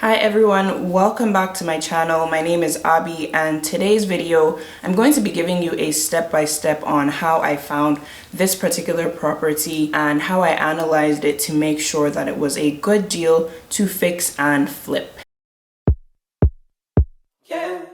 Hi everyone, welcome back to my channel. My name is Abby, and today's video I'm going to be giving you a step-by-step on how I found this particular property and how I analyzed it to make sure that it was a good deal to fix and flip.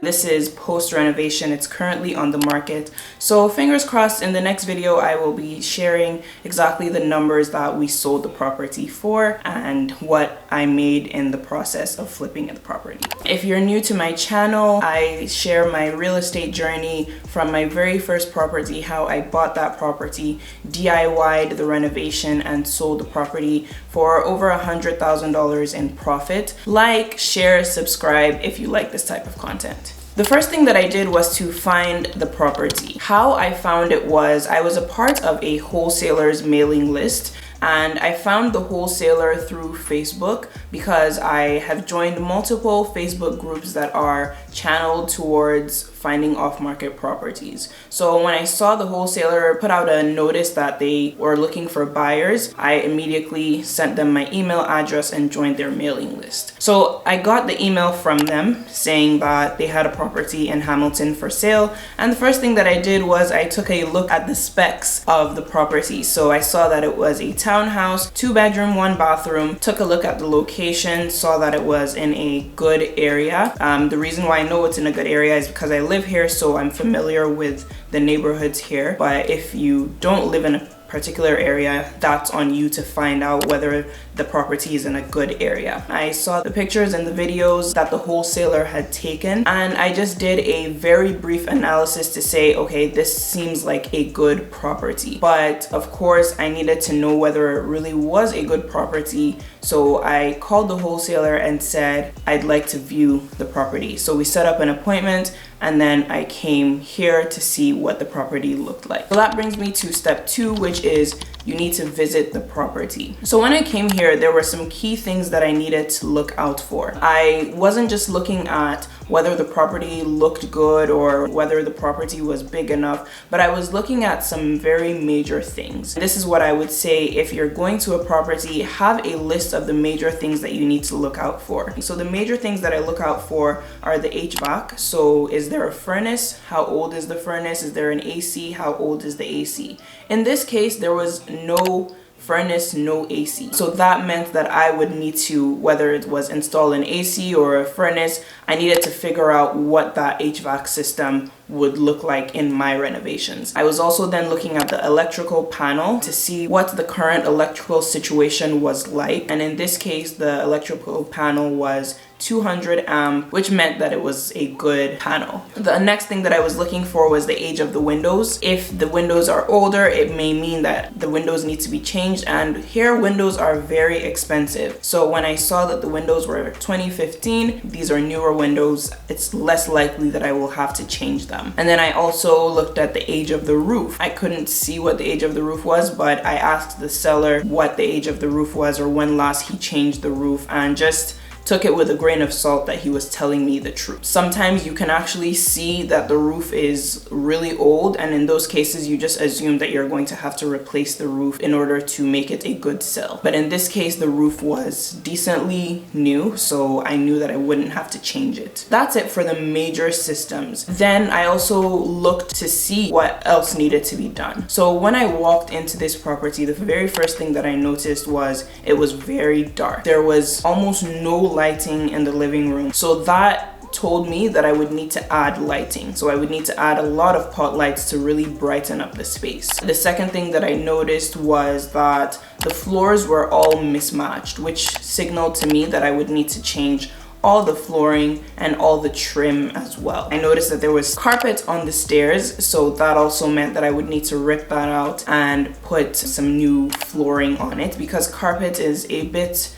This is post renovation. It's currently on the market. So fingers crossed, in the next video I will be sharing exactly the numbers that we sold the property for and what I made in the process of flipping the property. If you're new to my channel, I share my real estate journey from my very first property, how I bought that property, DIY'd the renovation and sold the property for over $100,000 in profit. Like, share, subscribe if you like this type of content. The first thing that I did was to find the property. How I found it was I was a part of a wholesaler's mailing list, and I found the wholesaler through Facebook because I have joined multiple Facebook groups that are channeled towards finding off-market properties. So when I saw the wholesaler put out a notice that they were looking for buyers, I immediately sent them my email address and joined their mailing list. So I got the email from them saying that they had a property in Hamilton for sale, and the first thing that I did was I took a look at the specs of the property. So I saw that it was a townhouse, 2-bedroom, 1-bathroom, took a look at the location, saw that it was in a good area. The reason why I know it's in a good area is because I live here, so I'm familiar with the neighborhoods here. But if you don't live in a particular area, that's on you to find out whether the property is in a good area. I saw the pictures and the videos that the wholesaler had taken, and I just did a very brief analysis to say, okay, this seems like a good property. But of course, I needed to know whether it really was a good property. So I called the wholesaler and said, I'd like to view the property. So we set up an appointment, and then I came here to see what the property looked like. So that brings me to step 2, which is you need to visit the property. So when I came here, there were some key things that I needed to look out for. I wasn't just looking at whether the property looked good or whether the property was big enough, but I was looking at some very major things. This is what I would say: if you're going to a property, have a list of the major things that you need to look out for. So the major things that I look out for are the HVAC. So is there a furnace? How old is the furnace? Is there an AC? How old is the AC? In this case, there was no furnace, no AC. So that meant that I would need to, whether it was install an AC or a furnace, I needed to figure out what that HVAC system would look like in my renovations. I was also then looking at the electrical panel to see what the current electrical situation was like. And in this case, the electrical panel was 200 amp, which meant that it was a good panel. The next thing that I was looking for was the age of the windows. If the windows are older, it may mean that the windows need to be changed, and here windows are very expensive. So when I saw that the windows were 2015, these are newer windows, it's less likely that I will have to change them. And then I also looked at the age of the roof. I couldn't see what the age of the roof was, but I asked the seller what the age of the roof was or when last he changed the roof, and just took it with a grain of salt that he was telling me the truth. Sometimes you can actually see that the roof is really old, and in those cases you just assume that you're going to have to replace the roof in order to make it a good sell. But in this case, the roof was decently new, so I knew that I wouldn't have to change it. That's it for the major systems. Then I also looked to see what else needed to be done. So when I walked into this property, the very first thing that I noticed was it was very dark. There was almost no lighting in the living room. So that told me that I would need to add lighting. So I would need to add a lot of pot lights to really brighten up the space. The second thing that I noticed was that the floors were all mismatched, which signaled to me that I would need to change all the flooring and all the trim as well. I noticed that there was carpet on the stairs, so that also meant that I would need to rip that out and put some new flooring on it because carpet is a bit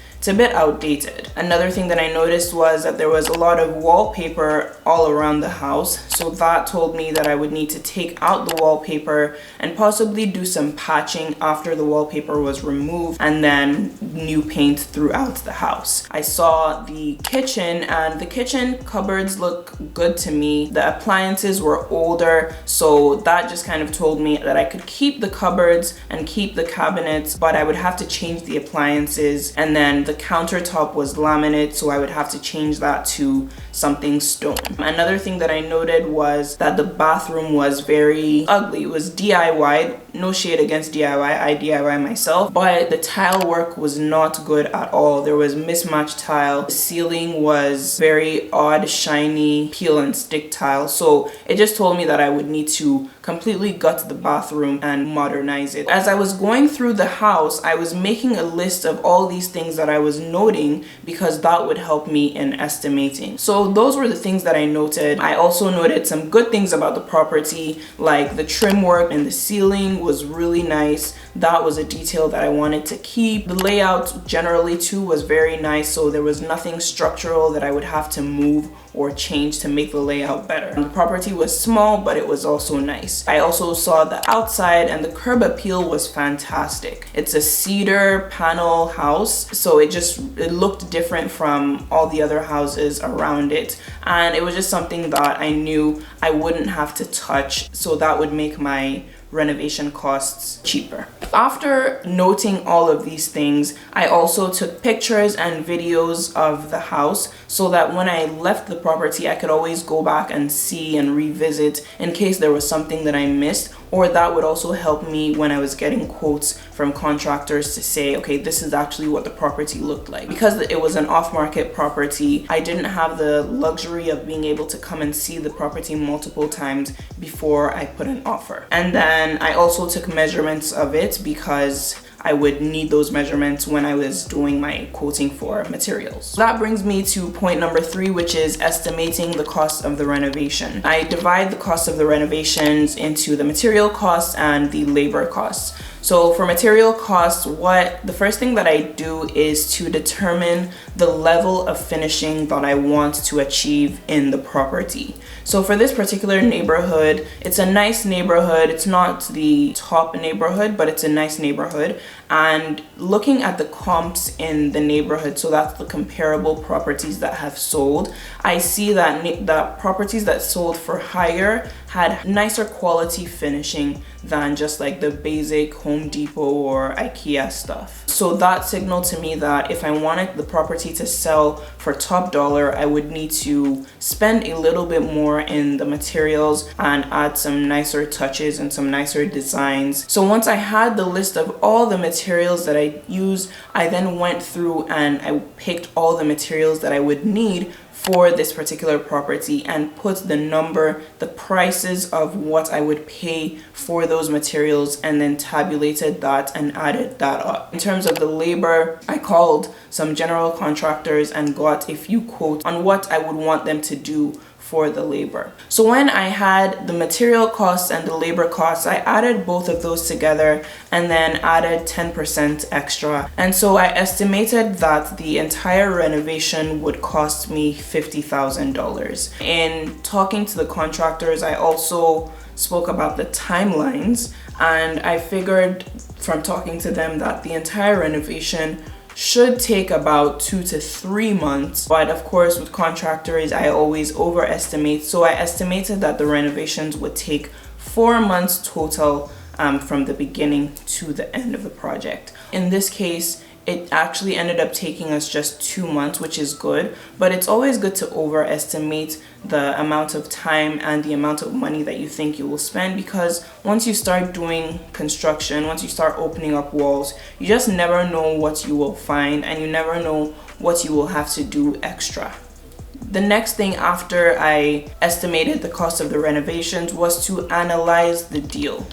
outdated. Another thing that I noticed was that there was a lot of wallpaper all around the house, so that told me that I would need to take out the wallpaper and possibly do some patching after the wallpaper was removed, and then new paint throughout the house. I saw the kitchen, and the kitchen cupboards look good to me. The appliances were older, so that just kind of told me that I could keep the cupboards and keep the cabinets, but I would have to change the appliances, and then the the countertop was laminate, so I would have to change that to something stone. Another thing that I noted was that the bathroom was very ugly. It was DIY. No shade against DIY, I DIY myself, but the tile work was not good at all. There was mismatched tile. The ceiling was very odd, shiny, peel and stick tile. So it just told me that I would need to completely gut the bathroom and modernize it. As I was going through the house, I was making a list of all these things that I was noting because that would help me in estimating. So those were the things that I noted. I also noted some good things about the property, like the trim work in the ceiling was really nice. That was a detail that I wanted to keep. The layout generally too was very nice, so there was nothing structural that I would have to move or change to make the layout better. The property was small, but it was also nice. I also saw the outside, and the curb appeal was fantastic. It's a cedar panel house, so it looked different from all the other houses around it, and it was just something that I knew I wouldn't have to touch, so that would make my renovation costs cheaper. After noting all of these things, I also took pictures and videos of the house so that when I left the property, I could always go back and see and revisit in case there was something that I missed, or that would also help me when I was getting quotes from contractors to say, okay, this is actually what the property looked like. Because it was an off-market property, I didn't have the luxury of being able to come and see the property multiple times before I put an offer. And then I also took measurements of it because I would need those measurements when I was doing my quoting for materials. That brings me to point number 3, which is estimating the cost of the renovation. I divide the cost of the renovations into the material costs and the labor costs. So for material costs, the first thing that I do is to determine the level of finishing that I want to achieve in the property. So for this particular neighborhood, it's a nice neighborhood. It's not the top neighborhood, but it's a nice neighborhood. And looking at the comps in the neighborhood, so that's the comparable properties that have sold, I see that the properties that sold for higher had nicer quality finishing than just like the basic Home Depot or IKEA stuff. So that signaled to me that if I wanted the property to sell for top dollar, I would need to spend a little bit more in the materials and add some nicer touches and some nicer designs. So once I had the list of all the materials that I use, I then went through and I picked all the materials that I would need for this particular property and put the prices of what I would pay for those materials, and then tabulated that and added that up. In terms of the labor, I called some general contractors and got a few quotes on what I would want them to do for the labor. So when I had the material costs and the labor costs, I added both of those together and then added 10% extra. And so I estimated that the entire renovation would cost me $50,000. In talking to the contractors, I also spoke about the timelines, and I figured from talking to them that the entire renovation should take about 2 to 3 months. But of course, with contractors, I always overestimate. So I estimated that the renovations would take 4 months total from the beginning to the end of the project. In this case, it actually ended up taking us just 2 months, which is good, but it's always good to overestimate the amount of time and the amount of money that you think you will spend, because once you start doing construction, once you start opening up walls, you just never know what you will find, and you never know what you will have to do extra. The next thing after I estimated the cost of the renovations was to analyze the deal.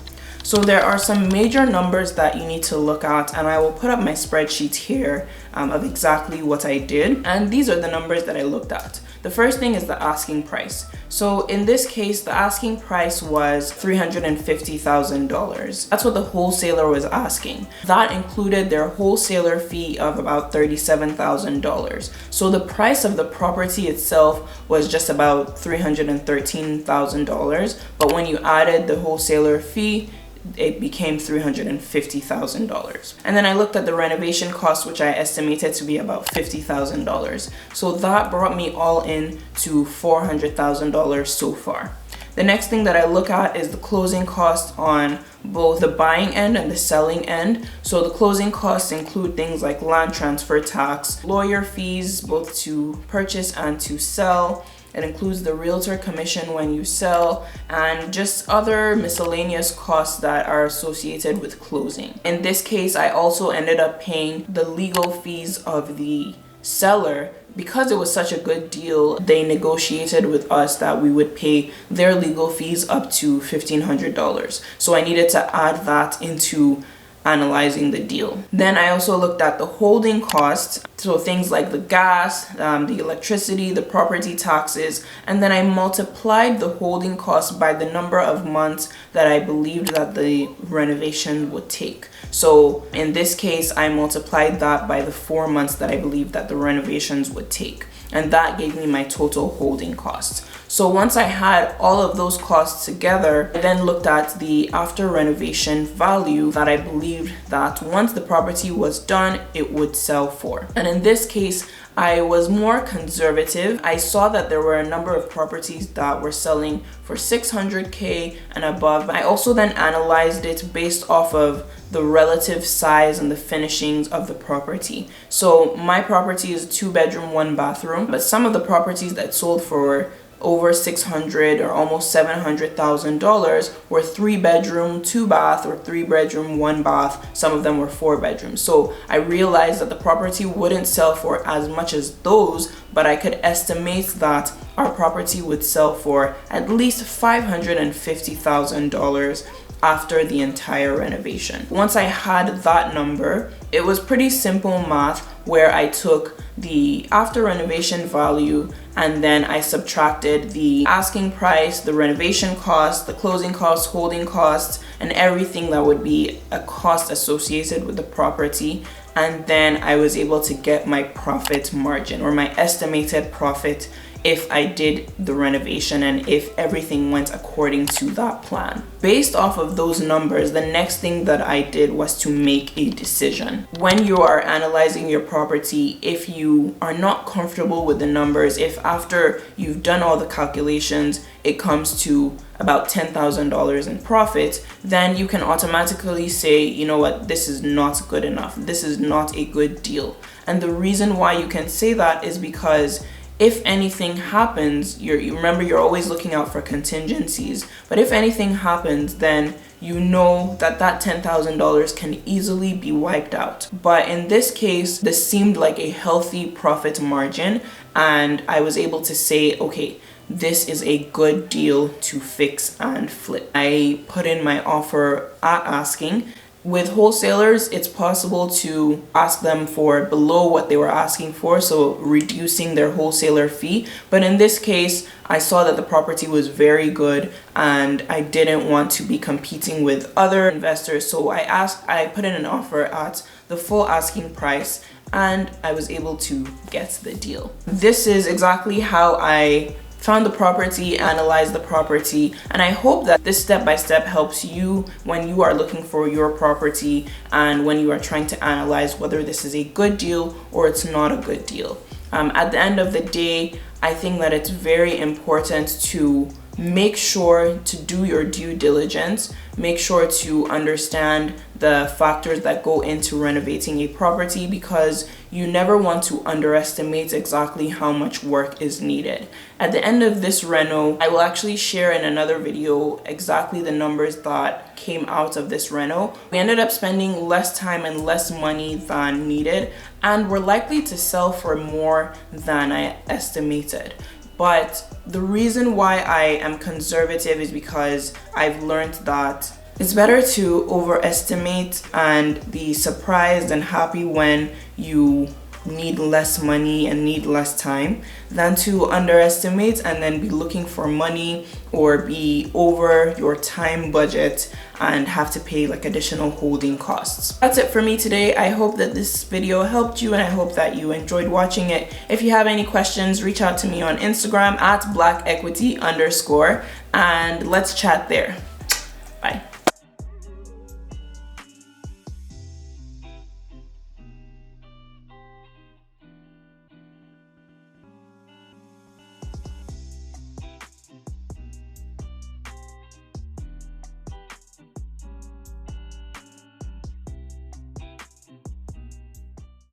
So there are some major numbers that you need to look at, and I will put up my spreadsheet here of exactly what I did. And these are the numbers that I looked at. The first thing is the asking price. So in this case, the asking price was $350,000. That's what the wholesaler was asking. That included their wholesaler fee of about $37,000. So the price of the property itself was just about $313,000. But when you added the wholesaler fee, it became $350,000. And then I looked at the renovation cost, which I estimated to be about $50,000. So that brought me all in to $400,000 so far. The next thing that I look at is the closing costs on both the buying end and the selling end. So the closing costs include things like land transfer tax, lawyer fees, both to purchase and to sell. It includes the realtor commission when you sell, and just other miscellaneous costs that are associated with closing. In this case, I also ended up paying the legal fees of the seller. Because it was such a good deal, they negotiated with us that we would pay their legal fees up to $1,500. So I needed to add that into analyzing the deal. Then I also looked at the holding costs, so things like the gas, the electricity, the property taxes, and then I multiplied the holding costs by the number of months that I believed that the renovation would take. So in this case, I multiplied that by the 4 months that I believed that the renovations would take, and that gave me my total holding costs. So once I had all of those costs together, I then looked at the after renovation value that I believed that once the property was done, it would sell for. And in this case, I was more conservative. I saw that there were a number of properties that were selling for $600K and above. I also then analyzed it based off of the relative size and the finishings of the property. So my property is a 2-bedroom, 1-bathroom, but some of the properties that sold for over $600 or almost $700,000 were 3-bedroom, 2-bath, or 3-bedroom, 1-bath. Some of them were 4 bedrooms. So I realized that the property wouldn't sell for as much as those, but I could estimate that our property would sell for at least $550,000 after the entire renovation. Once I had that number, it was pretty simple math where I took the after renovation value and then I subtracted the asking price, the renovation cost, the closing costs, holding costs, and everything that would be a cost associated with the property. And then I was able to get my profit margin, or my estimated profit, if I did the renovation and if everything went according to that plan. Based off of those numbers, the next thing that I did was to make a decision. When you are analyzing your property, if you are not comfortable with the numbers, if after you've done all the calculations, it comes to about $10,000 in profit, then you can automatically say, you know what, this is not good enough. This is not a good deal. And the reason why you can say that is because if anything happens, you remember you're always looking out for contingencies, but if anything happens, then you know that that $10,000 can easily be wiped out. But in this case, this seemed like a healthy profit margin, and I was able to say, okay, this is a good deal to fix and flip. I put in my offer at asking. With wholesalers, it's possible to ask them for below what they were asking for, so reducing their wholesaler fee. But in this case, I saw that the property was very good and I didn't want to be competing with other investors. So I put in an offer at the full asking price and I was able to get the deal. This is exactly how I found the property, analyzed the property, and I hope that this step-by-step helps you when you are looking for your property and when you are trying to analyze whether this is a good deal or it's not a good deal. At the end of the day, I think that it's very important to make sure to do your due diligence, make sure to understand the factors that go into renovating a property, because you never want to underestimate exactly how much work is needed. At the end of this reno, I will actually share in another video exactly the numbers that came out of this reno. We ended up spending less time and less money than needed, and we're likely to sell for more than I estimated. But the reason why I am conservative is because I've learned that it's better to overestimate and be surprised and happy when you need less money and need less time than to underestimate and then be looking for money or be over your time budget and have to pay like additional holding costs. That's it for me today. I hope that this video helped you and I hope that you enjoyed watching it. If you have any questions, reach out to me on Instagram at @blackequity_, and let's chat there.